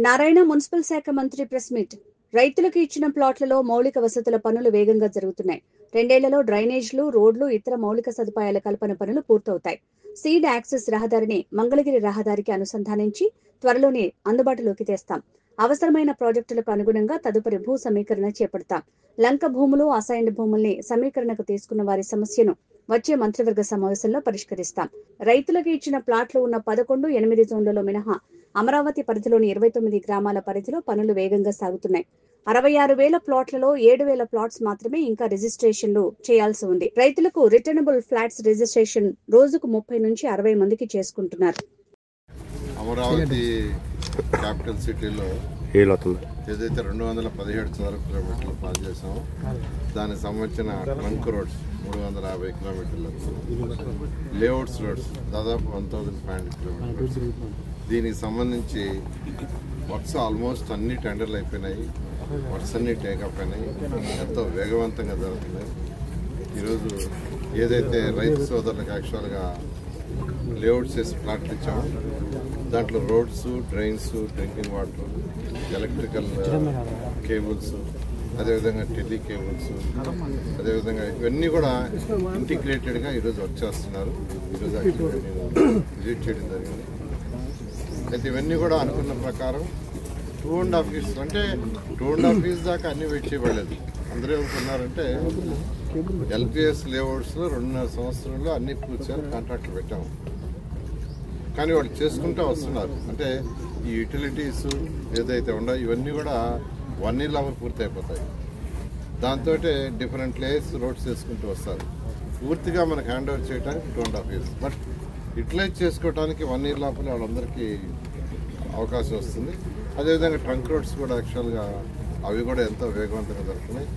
Narayana municipal శాఖ మంత్రి press meet. రైతులకు ఇచ్చిన ప్లాట్లలో మౌలిక వసతుల పనులు వేగంగా జరుగుతున్నాయి. 2 ఏళ్లలో డ్రైనేజ్లు, రోడ్లు, ఇతర మౌలిక సదుపాయాల కల్పన పనులు పూర్తవుతాయి. సీడ్ యాక్సెస్ రహదారిని మంగళగిరి రహదారికి అనుసంధానించి త్వరలోనే అందుబాటులోకి తెస్తాం. అవసరమైన ప్రాజెక్టులకు అనుగుణంగా తదుపరి భూ సమీకరణ చేపడతాం. లంక భూములు, అసైన్డ్ భూముల్ని సమీకరణకు తీసుకున్న వారి సమస్యను వచ్చే మంత్రివర్గ సమావేశంలో పరిష్కరిస్తాం. రైతులకు ఇచ్చిన ప్లాట్లు ఉన్న 11, 8 జోన్లలో మినహా అమరావతి పరిధిలోని 29 గ్రామాల పరిధిలో పనులు వేగంగా సాగుతున్నాయి. 66,000 ప్లాట్లలో 7,000 ప్లాట్స్ మాత్రమే ఇంకా రిజిస్ట్రేషన్లు చేయాల్సి ఉంది. రైతులకు రిటర్నబుల్ ఫ్లాట్స్ రిజిస్ట్రేషన్ రోజుకు 30 నుంచి 60 మందికి చేసుకుంటున్నారు. అమరావతి క్యాపిటల్ సిటీలో ఏదైతే 217 చదరపు కిలోమీటర్లు పాస్ చేసామో దానికి సంబంధించిన ట్రంక్ రోడ్స్ 350 కిలోమీటర్లు, లేఅవుట్స్ రోడ్స్ దాదాపు 1,500 కిలోమీటర్స్. దీనికి సంబంధించి వర్క్స్ ఆల్మోస్ట్ అన్ని టెండర్లు అయిపోయినాయి. వర్క్స్ అన్ని టేకప్ అయినాయి, ఎంతో వేగవంతంగా జరుగుతున్నాయి. ఈరోజు ఏదైతే రైతు సోదరులకు యాక్చువల్గా లేఅవుట్స్ చేసి ప్లాట్లు ఇచ్చామో దాంట్లో roads, drains, drinking water, electrical cables, అదేవిధంగా టెలి కేబుల్స్, అదేవిధంగా ఇవన్నీ కూడా ఇంటిగ్రేటెడ్గా ఈరోజు వర్క్ చేస్తున్నారు. ఈరోజు యాక్చువల్గా నేను విజిట్ చేయడం జరిగింది. అయితే ఇవన్నీ కూడా అనుకున్న ప్రకారం 2.5 years అంటే 2.5 years దాకా అన్ని వెయిట్ చేయబడలేదు. అందరూ ఏమనుకున్నారంటే ఎల్పిఎస్ లేఅవుట్స్లో 2.5 సంవత్సరంలో అన్ని పూర్తి చేయాలి, కాంట్రాక్ట్లు పెట్టాము. కానీ వాళ్ళు చేసుకుంటూ వస్తున్నారు. అంటే ఈ యూటిలిటీస్ ఏదైతే ఉండో ఇవన్నీ కూడా 1 year లోపల పూర్తి అయిపోతాయి. దాంతో డిఫరెంట్ లేయర్స్ రోడ్స్ చేసుకుంటూ వస్తారు. పూర్తిగా మనకు హ్యాండ్ ఓవర్ చేయడానికి 2.5 years, బట్ యూటిలైజ్ చేసుకోవడానికి 1 year లోపల వాళ్ళందరికీ అవకాశం వస్తుంది. అదేవిధంగా ట్రంక్ రోడ్స్ కూడా యాక్చువల్గా అవి కూడా ఎంతో వేగవంతంగా జరుగుతున్నాయి.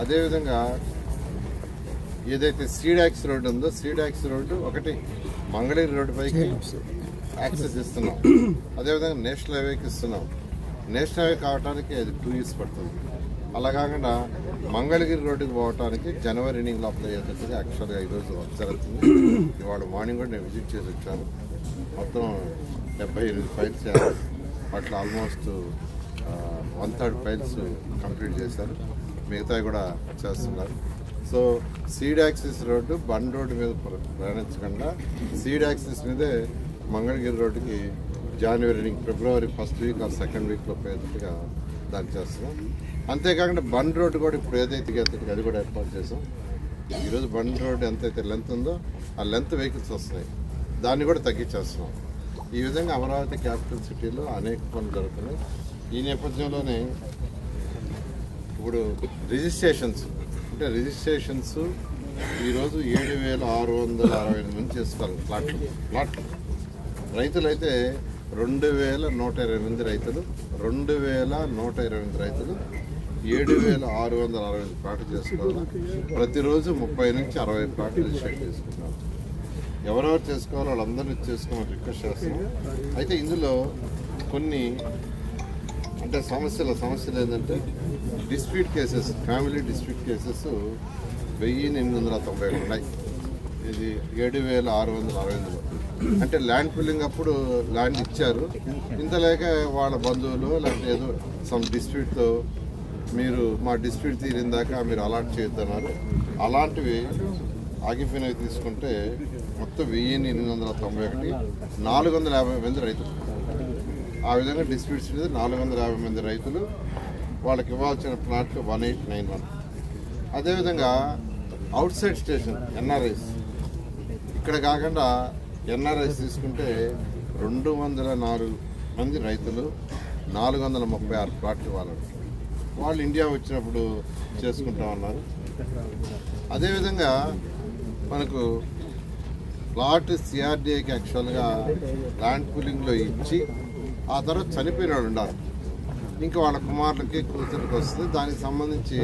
అదేవిధంగా ఏదైతే సీడ్ యాక్స్ రోడ్డు ఉందో సీడ్ యాక్స్ రోడ్డు ఒకటి మంగళగిరి రోడ్డు పైకి యాక్సెస్ ఇస్తున్నాం. అదేవిధంగా నేషనల్ హైవేకి ఇస్తున్నాం. నేషనల్ హైవే కావడానికి అది 2 years పడుతుంది. అలా కాకుండా మంగళగిరి రోడ్డుకి పోవడానికి జనవరి ఎండింగ్ లోపల అయ్యేటట్టుగా యాక్చువల్గా ఈరోజు వర్క్ జరుగుతుంది. ఇవాళ మార్నింగ్ కూడా నేను విజిట్ చేసి వచ్చాను. మొత్తం 78 ఫైల్స్ వాటిలో ఆల్మోస్ట్ 1/3 ఫైల్స్ కంప్లీట్ చేశారు. మిగతావి కూడా చేస్తున్నారు. So seed axis road bund road మీద ప్రయాణించకుండా సీడ్ యాక్సిస్ మీదే మంగళగిరి రోడ్డుకి జనవరి, ఫిబ్రవరి 1st week or 2nd weekలో పోయేట్టుగా దాన్ని చేస్తున్నాం. అంతేకాకుండా బండ్ రోడ్డు కూడా ఇప్పుడు ఏదైతే అది కూడా ఏర్పాటు చేసాం. ఈరోజు బండ్ రోడ్డు ఎంతైతే లెంత్ ఉందో ఆ లెంత్ వెహికల్స్ వస్తున్నాయి, దాన్ని కూడా తగ్గించేస్తున్నాం. ఈ విధంగా అమరావతి క్యాపిటల్ సిటీలో అనేక పనులు జరుగుతున్నాయి. ఈ నేపథ్యంలోనే ఇప్పుడు రిజిస్ట్రేషన్స్ ఈరోజు 7,668 మంది చేసుకోవాలి ప్లాట్లు. రైతులైతే 2,128 రైతులు 2,128 రైతులు 7,668 ప్లాట్లు చేసుకోవాలి. ప్రతిరోజు 30 నుంచి 60 ప్లాట్లు రిజిస్టర్ చేసుకుంటున్నారు. ఎవరెవరు చేసుకోవాలో వాళ్ళందరినీ చేసుకోమని రిక్వెస్ట్ చేస్తున్నాం. అయితే ఇందులో కొన్ని అంటే సమస్యలు ఏంటంటే dispute cases, family dispute cases 1,890 ఉన్నాయి. ఇది 7,668. అంటే ల్యాండ్ ఫిల్లింగ్ అప్పుడు ల్యాండ్ ఇచ్చారు, ఇంత లేక వాళ్ళ బంధువులు లేకపోతే ఏదో సమ్ డిస్ప్యూట్తో మీరు మా డిస్ప్యూట్ తీరిందాక మీరు అలాట్ చేయొద్దన్నారు. అలాంటివి ఆగిపోయినవి తీసుకుంటే మొత్తం 1,891, 450 మంది రైతులు. ఆ విధంగా డిస్ప్యూట్స్ మీద 450 మంది రైతులు వాళ్ళకి ఇవ్వాల్సిన ప్లాట్లు 1891. అదేవిధంగా అవుట్ సైడ్ స్టేషన్ ఎన్ఆర్ఐస్, ఇక్కడ కాకుండా ఎన్ఆర్ఐస్ తీసుకుంటే 204 మంది రైతులు 436 ప్లాట్లు ఇవ్వాలి. వాళ్ళు ఇండియా వచ్చినప్పుడు చేసుకుంటామన్నారు. అదేవిధంగా మనకు ప్లాట్ సిఆర్డీఏకి యాక్చువల్గా ల్యాండ్ పూలింగ్లో ఇచ్చి ఆ తర్వాత చనిపోయిన వాళ్ళు ఉండాలి. ఇంకా వాళ్ళ కుమారులకి కూతురికి వస్తుంది, దానికి సంబంధించి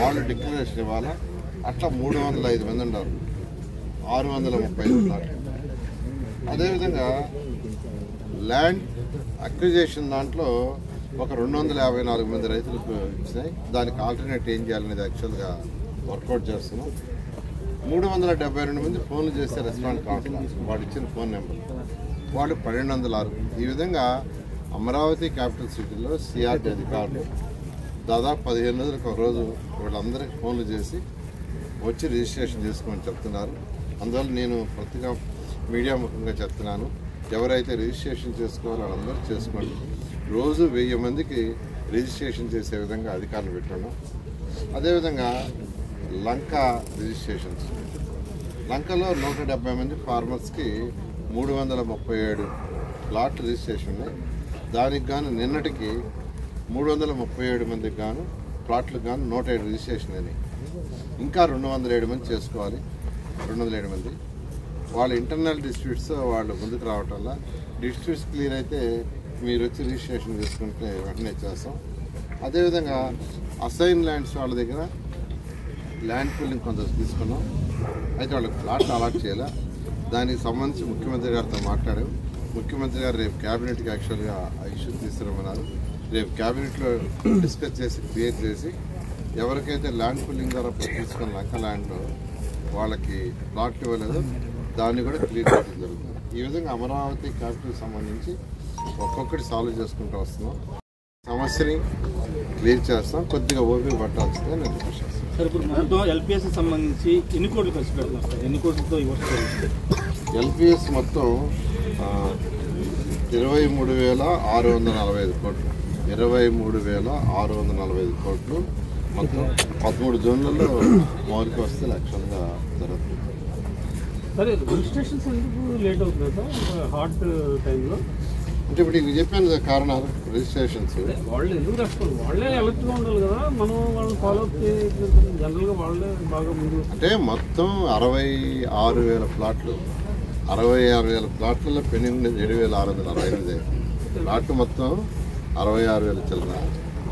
వాళ్ళు డిక్లరేషన్ ఇవ్వాలా. అట్లా 305 మంది ఉన్నారు, 635 ఉన్నారు. అదేవిధంగా ల్యాండ్ అక్విజిషన్ దాంట్లో ఒక 254 మంది రైతులకు ఇచ్చినాయి. దానికి ఆల్టర్నేట్ ఏం చేయాలనేది యాక్చువల్గా వర్కౌట్ చేస్తున్నాం. 372 మంది ఫోన్లు చేస్తే రెస్పాండ్ కావట్లేదు. వాడు ఇచ్చిన ఫోన్ నెంబర్ వాళ్ళు 1206. ఈ విధంగా అమరావతి క్యాపిటల్ సిటీలో సిఆర్టీ అధికారులు దాదాపు 15 రోజులకు ఒక రోజు వీళ్ళందరికీ ఫోన్లు చేసి వచ్చి రిజిస్ట్రేషన్ చేసుకోమని చెప్తున్నారు. అందువల్ల నేను ప్రతిగా మీడియా ముఖంగా చెప్తున్నాను, ఎవరైతే రిజిస్ట్రేషన్ చేసుకోవాలో వాళ్ళందరూ చేసుకోండి. రోజు 1000 మందికి రిజిస్ట్రేషన్ చేసే విధంగా అధికారులు పెట్టాను. అదేవిధంగా లంక రిజిస్ట్రేషన్స్, లంకలో 170 మంది ఫార్మర్స్కి 337 ప్లాట్ రిజిస్ట్రేషన్ ఉన్నాయి. దానికి గాను నిన్నటికి 337 మందికి గాను ప్లాట్లకు గాను 107 రిజిస్ట్రేషన్ అయినాయి. ఇంకా 207 మంది చేసుకోవాలి. 207 మంది వాళ్ళ ఇంటర్నల్ డిస్ప్యూట్స్ వాళ్ళు ముందుకు రావటం వల్ల డిస్ప్యూట్స్ క్లియర్ అయితే మీరు వచ్చి రిజిస్ట్రేషన్ చేసుకుంటే వెంటనే చేస్తాం. అదేవిధంగా అసైన్ ల్యాండ్స్ వాళ్ళ దగ్గర ల్యాండ్ పూలింగ్ కొంత తీసుకున్నాం. అయితే వాళ్ళకి ప్లాట్లు అలాట్ చేయాలి. దానికి సంబంధించి ముఖ్యమంత్రి గారితో మాట్లాడాం. ముఖ్యమంత్రి గారు రేపు క్యాబినెట్కి యాక్చువల్గా ఆ ఇష్యూ తీసుకురమ్మన్నారు. రేపు క్యాబినెట్లో డిస్కస్ చేసి క్లియర్ చేసి ఎవరికైతే ల్యాండ్ పూలింగ్ ద్వారా తీసుకున్న లంక ల్యాండ్ వాళ్ళకి ప్లాట్లు ఇవ్వలేదు దాన్ని కూడా క్లియర్ చేయడం జరుగుతుంది. ఈ విధంగా అమరావతి క్యాపిటల్ సంబంధించి ఒక్కొక్కటి సాల్వ్ చేసుకుంటూ వస్తున్నాం. సమస్యని క్లియర్ చేస్తాం. కొద్దిగా ఓపిక పట్టాల్సిందే నేను రిక్వెస్ట్ చేస్తాను. సార్, ఇప్పుడు మనతో ఎల్పిఎస్ సంబంధించి ఎన్ని కోట్లు ఖర్చు పెడుతున్నాం సార్? ఎన్ని కోట్లతో ఎల్పిఎస్ మొత్తం 23,645 కోట్లు. 23,645 కోట్లు మొత్తం 13 జోన్లలో మౌలిక వస్తే లక్ష్యంగా జరుగుతుంది. సరే, రిజిస్ట్రేషన్స్ ఎందుకు లేట్ అవుతుంది సార్ హాట్ టైంలో? అంటే ఇప్పుడు నేను చెప్పాను కదా కారణాలు. రిజిస్ట్రేషన్స్ వాళ్ళు ఎందుకు రెస్పాండ్, వాళ్ళే అలర్ట్గా ఉండాలి కదా, మనం వాళ్ళని ఫాలో అప్ జనరల్గా వాళ్ళే బాగా ముందు. అంటే మొత్తం 66,000 ప్లాట్లు, 66,000 ప్లాట్లలో పెండింగ్ ఉండేది 7,648 ప్లాట్లు. మొత్తం 66,000 చిల్లర,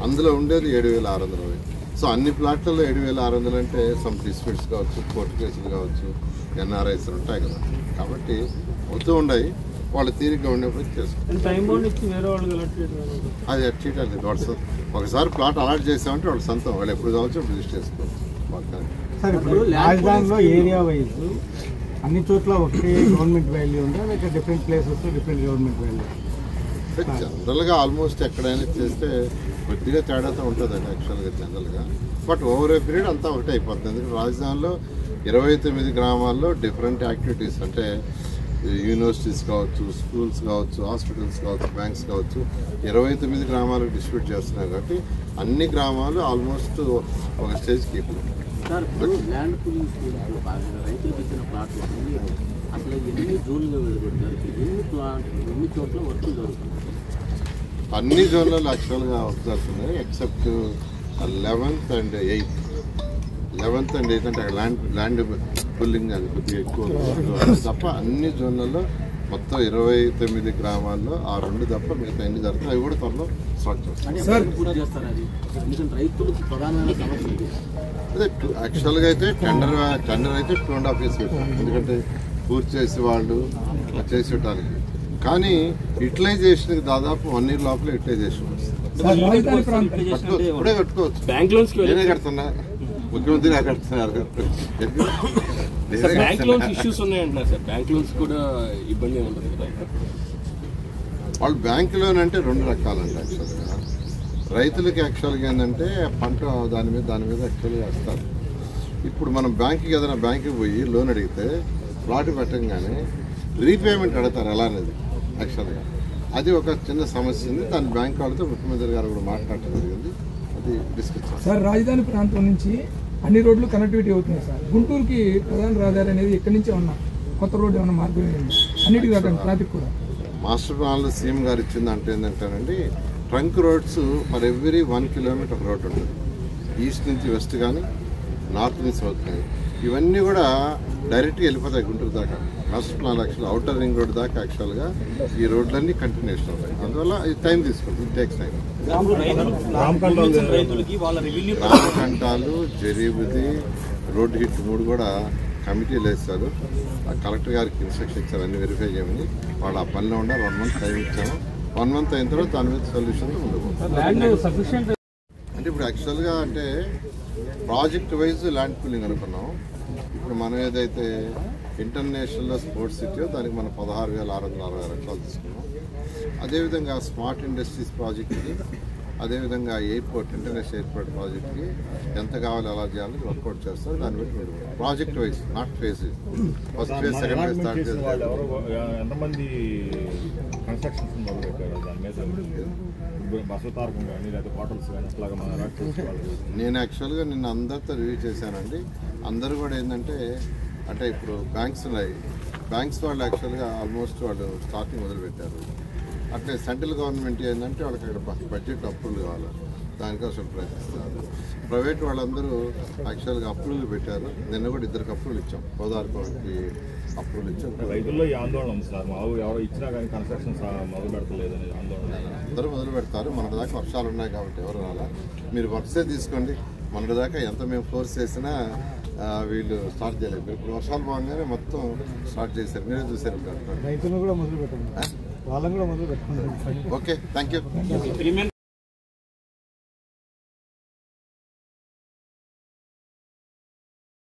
అందులో ఉండేది 7,620. సో అన్ని ప్లాట్లలో 7,600 అంటే సమ్ డిస్ప్యూట్స్ కావచ్చు, కోర్టు కేసులు కావచ్చు, ఎన్ఆర్ఐస్ ఉంటాయి కదా. కాబట్టి అవుతూ ఉన్నాయి. వాళ్ళు తీరిగ్గా ఉండేప్పుడు చేసుకోవాలి. అది అట్ చేయటం లేదు. ఒకసారి ప్లాట్ అలాట్ చేసామంటే వాళ్ళు సొంతం, వాళ్ళు ఎప్పుడు కావచ్చు అప్పుడు రిజిస్టర్ చేసుకోవాలి. సార్, ఇప్పుడు రాజధానిలో ఏరియా వైజ్ అన్ని చోట్ల ఒకటే గవర్నమెంట్ వాల్యూ ఉందా, లేక different places different government value? జనరల్గా ఆల్మోస్ట్ ఎక్కడైనా చేస్తే కొద్దిగా తేడాతో ఉంటుందండి యాక్చువల్గా జనరల్గా. బట్ ఓవర్ ఏ పీరియడ్ అంతా ఒకటే అయిపోతుంది. ఎందుకంటే రాజధానిలో 29 గ్రామాల్లో డిఫరెంట్ యాక్టివిటీస్, అంటే యూనివర్సిటీస్ కావచ్చు, స్కూల్స్ కావచ్చు, హాస్పిటల్స్ కావచ్చు, బ్యాంక్స్ కావచ్చు, 29 గ్రామాలకు డిస్ట్రిబ్యూట్ చేస్తున్నారు. కాబట్టి అన్ని గ్రామాలు ఆల్మోస్ట్ ఒక stage keep. Sir, land pooling రైతులకు ఇచ్చిన ప్లాట్లు అసలు ఎన్ని జోన్లుగా వెళ్ళగొట్టారు? ఎన్ని చోట్ల వర్క్ జరుగుతుంది? అన్ని జోన్లలో యాక్చువల్గా వర్క్ జరుగుతున్నాయి except 11th and 8th. 11th and 8th అంటే ల్యాండ్ పూలింగ్ అది కొద్దిగా ఎక్కువ తప్ప అన్ని జోన్లలో మొత్తం 29 గ్రామాల్లో ఆ 2 తప్ప మిగతా ఎన్ని జరుగుతాయి. అవి కూడా త్వరలో స్టార్ట్ చేస్తాం. పూర్తి చేస్తారు అది, ఎందుకంటే రైతులకు ప్రధానమైన సమస్య ఇది. అదే యాక్చువల్గా అయితే టెండర్ అయితే 2.5 years పెట్టాం. ఎందుకంటే పూర్తి చేసి వాళ్ళు చేసేటానికి. కానీ యూటిలైజేషన్కి దాదాపు 1 year లోపల యూటిలైజేషన్ వస్తుంది. ఇప్పుడే కట్టుకోవచ్చు. నేనే కడుతున్నా, ముఖ్యమంత్రి కడుతున్నారు. బ్యాంక్ లోన్స్ ఇష్యూస్ ఉన్నాయంటున్నారు సార్. బ్యాంక్ లోన్స్ కూడా ఇబ్బంది ఉంటుంది కదా. వాళ్ళు బ్యాంక్ లోన్ అంటే 2 రకాలండి యాక్చువల్గా. రైతులకి యాక్చువల్గా ఏంటంటే పంట దాని మీద యాక్చువల్గా వేస్తారు. ఇప్పుడు మనం బ్యాంకుకి ఏదైనా బ్యాంకుకి పోయి లోన్ అడిగితే ప్లాట్ పెట్టంగానే రీపేమెంట్ అడుగుతారు ఎలా అనేది యాక్చువల్గా. అది ఒక చిన్న సమస్య ఉంది. దాని బ్యాంక్ వాళ్ళతో ముఖ్యమంత్రి గారు కూడా మాట్లాడటం జరిగింది. అది డిస్కస్ చేస్తారు. సార్, రాజధాని ప్రాంతం నుంచి అన్ని రోడ్లు కనెక్టివిటీ అవుతున్నాయి సార్. గుంటూరుకి ప్రధాన రహదారి అనేది ఇక్కడి నుంచే ఉన్న కొత్త రోడ్డు ఏమన్నా మార్గం అన్నిటికీ కాకుండా ట్రాఫిక్ కూడా మాస్టర్ ప్లాన్లో సీఎం గారు ఇచ్చింది అంటే ఏంటంటేనండి, trunk roads for every 1 kilometer ఒక రోడ్ ఉంటుంది. ఈస్ట్ నుంచి వెస్ట్ కానీ, నార్త్ నుంచి సౌత్ కానీ, ఇవన్నీ కూడా డైరెక్ట్గా వెళ్ళిపోతాయి గుంటూరు దాకా. Master plan actual outer ring road దాకా యాక్చువల్గా ఈ రోడ్లన్నీ కంటిన్యూషన్ అవుతాయి. అందువల్ల ఇది టైం తీసుకుంటుంది, ఇట్ టేక్స్ టైం. రామకంటాలు, జరీబుది, రోడ్ హిట్ 3 కూడా కమిటీలు వేస్తారు. కలెక్టర్ గారికి ఇన్స్ట్రక్షన్ ఇచ్చారు అన్ని వెరిఫై చేయమని. వాళ్ళు ఆ పనిలో ఉండాలి. 1 month టైం ఇచ్చాము. 1 month అయిన తర్వాత దాని మీద సొల్యూషన్ ఉండబోతుంది. అంటే ఇప్పుడు యాక్చువల్గా అంటే ప్రాజెక్ట్ వైజ్ ల్యాండ్ పూలింగ్ అనుకున్నాం. ఇప్పుడు మనం ఏదైతే ఇంటర్నేషనల్లో స్పోర్ట్స్ సిటీ దానికి మనం 16,660 ఎకరాలు తీసుకున్నాం. అదేవిధంగా స్మార్ట్ ఇండస్ట్రీస్ ప్రాజెక్ట్కి, అదేవిధంగా ఇంటర్నేషనల్ ఎయిర్పోర్ట్ ప్రాజెక్ట్కి ఎంత కావాలి ఎలా చేయాలని వర్కౌట్ చేస్తారు. దాన్ని బట్టి మీరు project wise, not phase, first phase, second phase, third phase. ఎంతమంది కన్స్ట్రక్షన్స్ మొదలుపెట్టారు దాని మీద? బస్సు తారకం కానీ లేదా హోటల్స్ కానీ అట్లాగా మన నేను యాక్చువల్గా నిన్న అందరితో రివ్యూ చేశానండి. అందరూ కూడా ఏంటంటే ఇప్పుడు బ్యాంక్స్ ఉన్నాయి, బ్యాంక్స్ వాళ్ళు యాక్చువల్గా ఆల్మోస్ట్ వాళ్ళు స్టార్టింగ్ మొదలుపెట్టారు. అట్లే సెంట్రల్ గవర్నమెంట్ ఏంటంటే వాళ్ళకి అక్కడ బడ్జెట్ అప్రూవల్ కావాలి, దానికోసం ప్రయత్నిస్తారు. ప్రైవేట్ వాళ్ళందరూ యాక్చువల్గా అప్రూవల్ పెట్టారు. నిన్న కూడా 2 అప్రూవల్ ఇచ్చాం, గోదావరికి అప్రూవల్ ఇచ్చాం. రైతుల్లో ఈ ఆందోళన ఉంది సార్, ఎవరు ఇచ్చినా కానీ కన్స్ట్రక్షన్స్ మొదలు పెడతలేదు అనేది ఆందోళన. అందరూ మొదలు పెడతారు. మన దాకా వర్షాలు ఉన్నాయి కాబట్టి ఎవరు రాలా. మీరు వర్క్సే తీసుకోండి, మన దాకా ఎంత మేము ఫోర్స్ చేసినా వీళ్ళు స్టార్ట్ చేయలేదు. ఇప్పుడు వర్షాలు బాగానే మొత్తం స్టార్ట్ చేశారు, మీరే చూసారు. రైతులు కూడా మొదలు పెట్టండి, వాళ్ళని కూడా మొదలు పెట్టుకుంటారు. Okay, thank you.